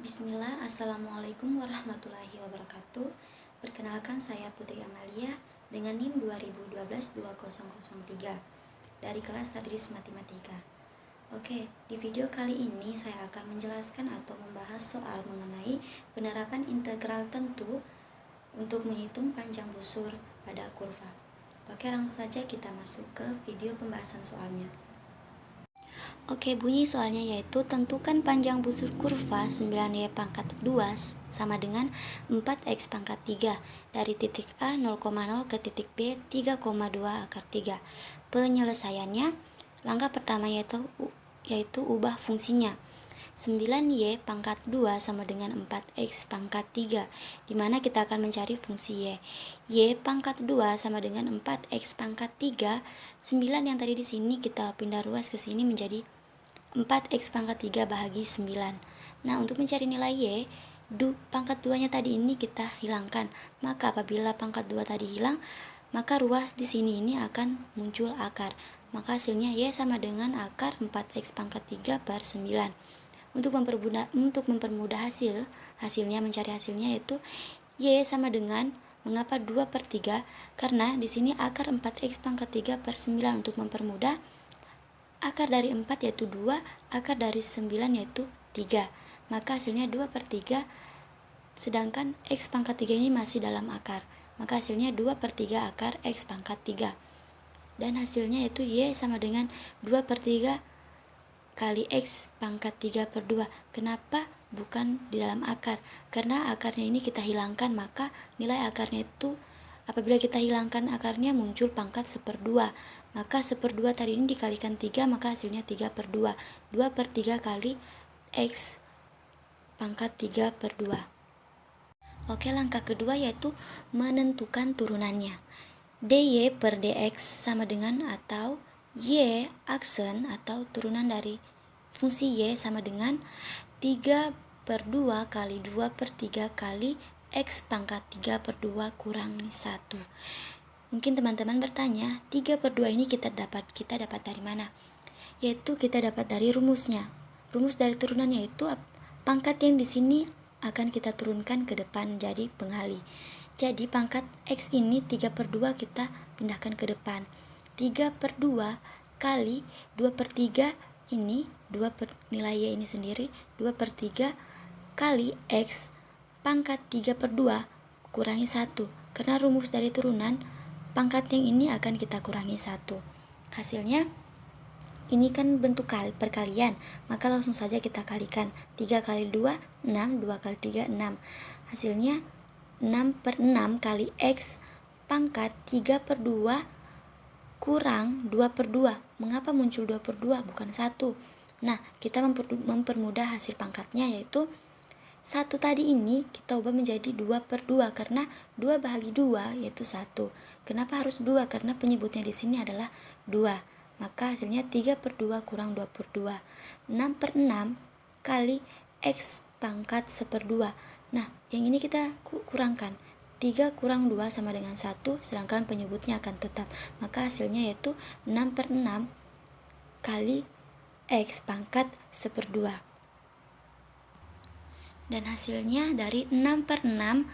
Bismillah, Assalamualaikum warahmatullahi wabarakatuh. Perkenalkan, saya Putri Amalia dengan NIM 2012-2003 dari kelas Tadris Matematika. Oke, di video kali ini saya akan menjelaskan atau membahas soal mengenai penerapan integral tentu untuk menghitung panjang busur pada kurva. Oke, langsung saja kita masuk ke video pembahasan soalnya. Oke, bunyi soalnya yaitu tentukan panjang busur kurva 9y pangkat 2 sama dengan 4x pangkat 3 dari titik A 0,0 ke titik B 3,2 akar 3. Penyelesaiannya, langkah pertama yaitu ubah fungsinya. 9y pangkat 2 sama dengan 4x pangkat 3, dimana kita akan mencari fungsi y. Y pangkat 2 sama dengan 4x pangkat 3. 9 yang tadi di sini kita pindah ruas ke sini menjadi 4x pangkat 3 bahagi 9. Nah, untuk mencari nilai y, pangkat 2 nya tadi ini kita hilangkan. Maka apabila pangkat 2 tadi hilang, maka ruas di sini ini akan muncul akar. Maka hasilnya y sama dengan akar 4x pangkat 3 per 9. Untuk mempermudah mencari hasilnya yaitu y sama dengan, mengapa 2/3? Karena di sini akar 4x pangkat 3 per 9. Untuk mempermudah, akar dari 4 yaitu 2, akar dari 9 yaitu 3. Maka hasilnya 2/3, sedangkan x pangkat 3 ini masih dalam akar. Maka hasilnya 2/3 akar x pangkat 3. Dan hasilnya yaitu y sama dengan 2/3 kali x pangkat 3 per 2. Kenapa bukan di dalam akar? Karena akarnya ini kita hilangkan, maka nilai akarnya itu apabila kita hilangkan akarnya muncul pangkat 1/2. Maka 1/2 tadi ini dikalikan 3, maka hasilnya 3/2. 2/3 kali x pangkat 3 per 2. Oke, langkah kedua yaitu menentukan turunannya. dy per dx sama dengan atau y aksen atau turunan dari fungsi y sama dengan 3/2 kali 2/3 kali x pangkat 3 per 2 kurang 1. Mungkin teman-teman bertanya, 3/2 ini kita dapat dari mana? Yaitu kita dapat dari rumusnya. Rumus dari turunannya itu pangkat yang di sini akan kita turunkan ke depan jadi pengali. Jadi pangkat x ini 3/2 kita pindahkan ke depan. 3/2 kali 2/3 ini nilai y ini sendiri 2/3 kali x pangkat 3/2 kurangi 1. Karena rumus dari turunan, pangkat yang ini akan kita kurangi 1. Hasilnya ini kan bentuk perkalian, maka langsung saja kita kalikan. 3 kali 2 6, 2 kali 3 6. Hasilnya 6/6 kali x pangkat 3/2 kurang 2/2. Mengapa muncul 2/2 bukan 1? Nah, kita mempermudah hasil pangkatnya yaitu 1 tadi ini kita ubah menjadi 2/2 karena 2 bahagi 2 yaitu 1. Kenapa harus 2? Karena penyebutnya di sini adalah 2. Maka hasilnya 3/2 kurang 2/2. 6/6 kali x pangkat 1/2. Nah, yang ini kita kurangkan. 3 kurang 2 sama dengan 1, sedangkan penyebutnya akan tetap. Maka hasilnya yaitu 6/6 kali x pangkat 1/2. Dan hasilnya dari 6/6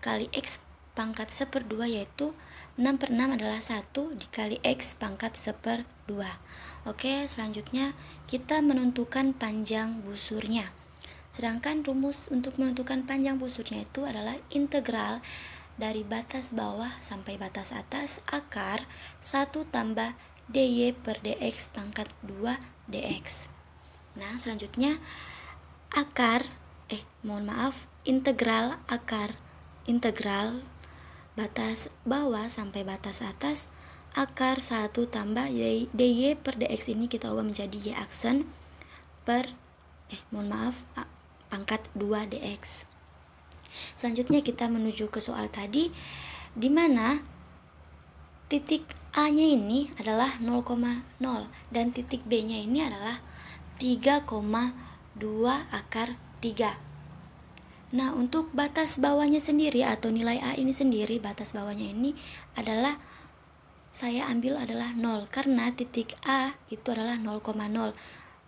kali x pangkat 1/2 yaitu 6/6 adalah 1 dikali x pangkat 1/2. Oke, selanjutnya kita menentukan panjang busurnya. Sedangkan rumus untuk menentukan panjang busurnya itu adalah integral dari batas bawah sampai batas atas akar 1 tambah dy per dx pangkat 2 dx. Nah, selanjutnya integral batas bawah sampai batas atas akar 1 tambah dy per dx ini kita ubah menjadi y aksen per pangkat 2 dx. Selanjutnya kita menuju ke soal tadi, di mana titik A-nya ini adalah 0,0 dan titik B-nya ini adalah 3,2 akar 3. Nah, untuk batas bawahnya sendiri atau nilai A ini sendiri, batas bawahnya ini adalah saya ambil adalah 0 karena titik A itu adalah 0,0.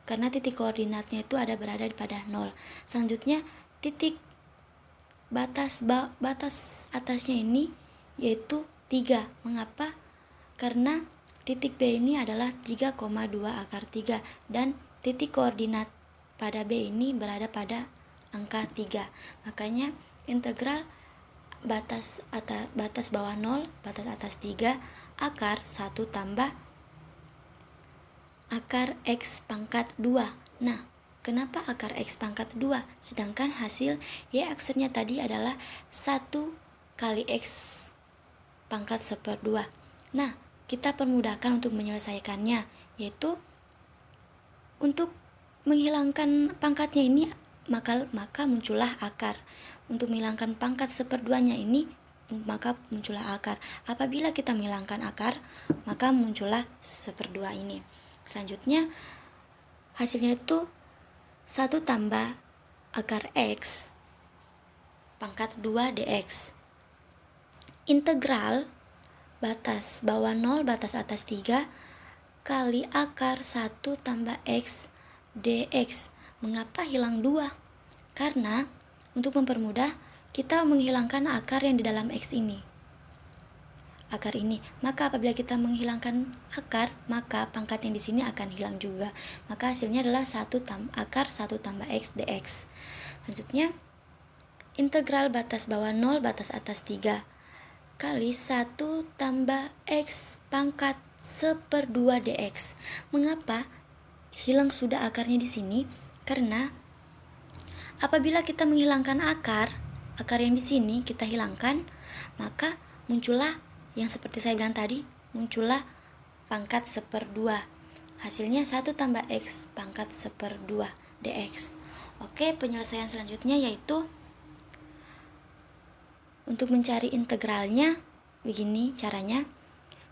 Karena titik koordinatnya itu berada pada 0. Selanjutnya titik batas atasnya ini yaitu 3. Mengapa? Karena titik B ini adalah 3,2 akar 3 dan titik koordinat pada B ini berada pada angka 3. Makanya integral batas bawah 0, batas atas 3, akar 1 tambah akar X pangkat 2. Nah, kenapa akar X pangkat 2? Sedangkan hasil Y aksernya tadi adalah 1 kali X pangkat 1/2. Nah, kita permudahkan untuk menyelesaikannya, yaitu untuk menghilangkan pangkatnya ini maka muncullah akar. Untuk menghilangkan pangkat 1/2-nya ini maka muncullah akar. Apabila kita menghilangkan akar, maka muncullah 1/2 ini. Selanjutnya hasilnya itu 1 tambah akar X pangkat 2 dx. Integral batas bawah 0 batas atas 3 kali akar 1 tambah X dx. Mengapa hilang 2? Karena untuk mempermudah kita menghilangkan akar yang di dalam X ini, akar ini. Maka apabila kita menghilangkan akar, maka pangkat yang di sini akan hilang juga. Maka hasilnya adalah akar 1 tambah X dx. Selanjutnya integral batas bawah 0 batas atas 3 kali 1 tambah X pangkat 1/2 dx. Mengapa hilang sudah akarnya di sini? Karena apabila kita menghilangkan akar yang di sini kita hilangkan, maka muncullah yang seperti saya bilang tadi, muncullah pangkat 1/2. Hasilnya 1 tambah X pangkat 1/2 dx. Oke, penyelesaian selanjutnya yaitu untuk mencari integralnya begini caranya.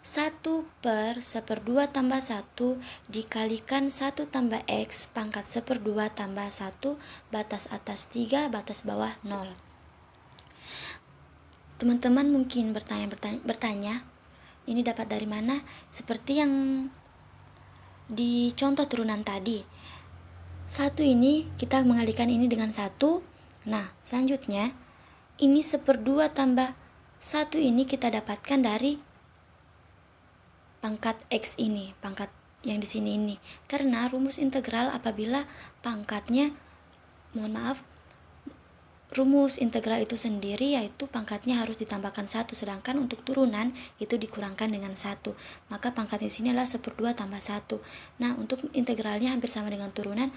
1/1/2 tambah 1 dikalikan 1 tambah X pangkat 1/2 tambah 1 batas atas 3 batas bawah 0. Teman-teman mungkin bertanya, ini dapat dari mana? Seperti yang di contoh turunan tadi. 1 ini kita mengalikan ini dengan 1. Nah, selanjutnya ini 1/2 tambah 1 ini kita dapatkan dari pangkat X ini, pangkat yang di sini ini. Karena rumus integral apabila pangkatnya, rumus integral itu sendiri yaitu pangkatnya harus ditambahkan 1, sedangkan untuk turunan itu dikurangkan dengan 1. Maka pangkat di sini adalah 1/2 tambah 1. Nah, untuk integralnya hampir sama dengan turunan,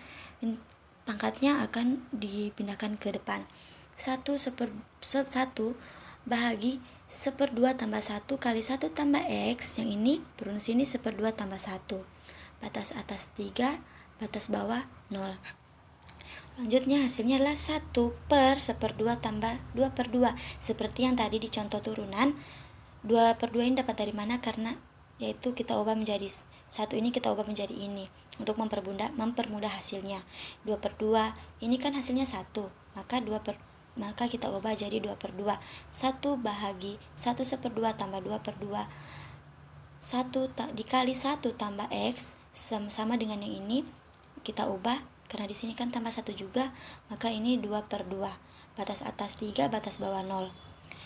pangkatnya akan dipindahkan ke depan. 1 bahagi 1/2 tambah 1 kali 1 tambah X, yang ini turun sini 1/2 tambah 1. Batas atas 3, batas bawah 0. Selanjutnya hasilnya adalah 1/1/2 tambah 2/2. Seperti yang tadi di contoh turunan, 2/2 ini dapat dari mana? Karena yaitu kita ubah menjadi 1 ini, kita ubah menjadi ini untuk mempermudah hasilnya. 2/2 ini kan hasilnya 1, maka kita ubah jadi 2/2. 1 bahagi 1/1 tambah 2/2. 1 dikali 1 tambah X sama dengan yang ini, kita ubah karena di sini kan tambah 1 juga, maka ini 2/2. Batas atas 3, batas bawah 0.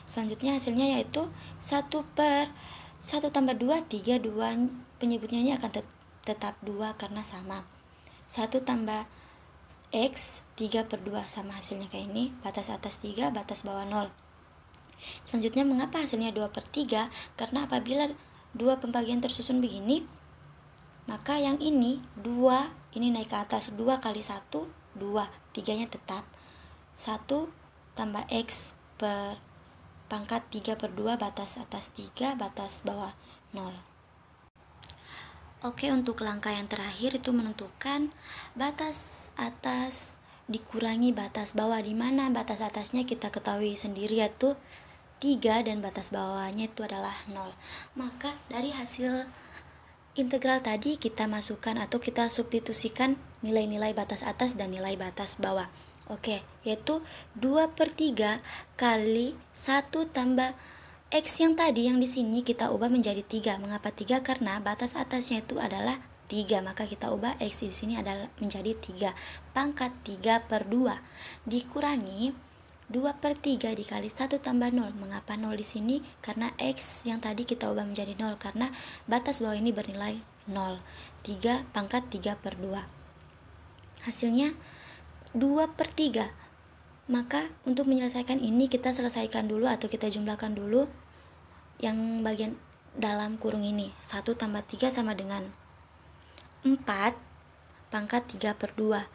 Selanjutnya hasilnya yaitu 1 tambah 2, 3, 2 penyebutnya ini akan tetap 2 karena sama. 1 tambah X 3/2 sama hasilnya kayak ini, batas atas 3, batas bawah 0. Selanjutnya mengapa hasilnya 2/3? Karena apabila 2 pembagian tersusun begini, maka yang ini 2 ini naik ke atas, 2 kali 1 2, 3-nya tetap. 1 tambah X per pangkat 3/2, batas atas 3, batas bawah 0. Oke, untuk langkah yang terakhir itu menentukan batas atas dikurangi batas bawah, di mana batas atasnya kita ketahui sendiri yaitu 3 dan batas bawahnya itu adalah 0. Maka dari hasil integral tadi kita masukkan atau kita substitusikan nilai-nilai batas atas dan nilai batas bawah. Oke, yaitu 2/3 kali 1 tambah X yang tadi yang di sini kita ubah menjadi 3. Mengapa 3? Karena batas atasnya itu adalah 3, maka kita ubah X di sini adalah menjadi 3 pangkat 3 per 2 dikurangi 2 per 3 dikali 1 tambah 0. Mengapa 0 di sini? Karena X yang tadi kita ubah menjadi 0 karena batas bawah ini bernilai 0. 3 pangkat 3 per 2 hasilnya 2 per 3. Maka untuk menyelesaikan ini kita selesaikan dulu atau kita jumlahkan dulu yang bagian dalam kurung ini. 1 tambah 3 sama dengan 4 pangkat 3 per 2.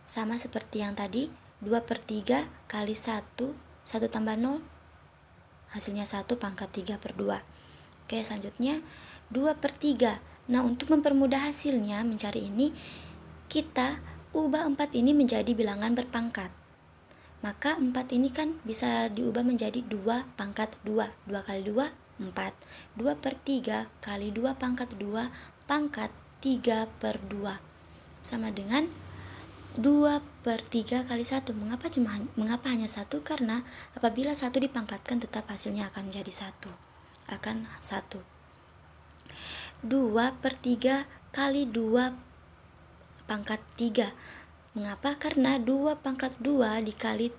Sama seperti yang tadi, 2 per 3 kali 1 tambah 0 hasilnya 1 pangkat 3 per 2. Oke, selanjutnya 2 per 3. Nah, untuk mempermudah hasilnya mencari ini, kita ubah 4 ini menjadi bilangan berpangkat. Maka 4 ini kan bisa diubah menjadi 2 pangkat 2. 2 kali 2, 4. 2 per 3 kali 2 pangkat 2 pangkat 3 per 2. Sama dengan 2 per 3 kali 1. Mengapa hanya 1? Karena apabila 1 dipangkatkan tetap hasilnya akan menjadi 1. 2 per 3 kali 2 pangkat 3. Mengapa? Karena 2 pangkat 2 dikali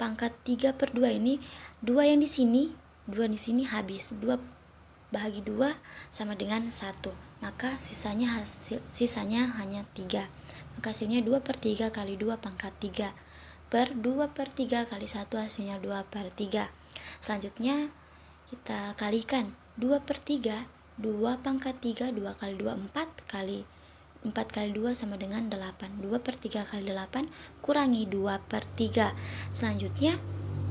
pangkat 3 per 2 ini 2 yang di sini, 2 di sini habis. 2 bahagi 2 sama dengan 1. Maka sisanya hanya 3. Maka hasilnya 2 per 3 kali 2 pangkat 3 per 2 per 3 kali 1 hasilnya 2 per 3. Selanjutnya kita kalikan 2 per 3, 2 pangkat 3, 2 kali 2, 4 kali 2 sama dengan 8. 2 per 3 kali 8 kurangi 2 per 3. Selanjutnya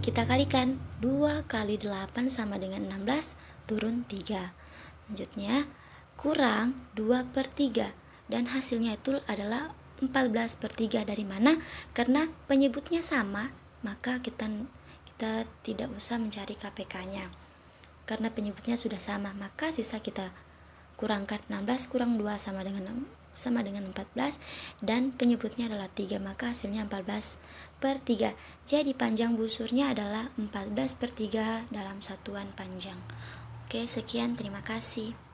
kita kalikan 2 kali 8 sama dengan 16 turun 3. Selanjutnya kurang 2 per 3 dan hasilnya itu adalah 14 per 3. Dari mana? Karena penyebutnya sama, maka kita tidak usah mencari KPK-nya. Karena penyebutnya sudah sama, maka sisa kita kurangkan 16 kurang 2 sama dengan 14 dan penyebutnya adalah 3, maka hasilnya 14 per 3. Jadi panjang busurnya adalah 14 per 3 dalam satuan panjang. Oke, sekian, terima kasih.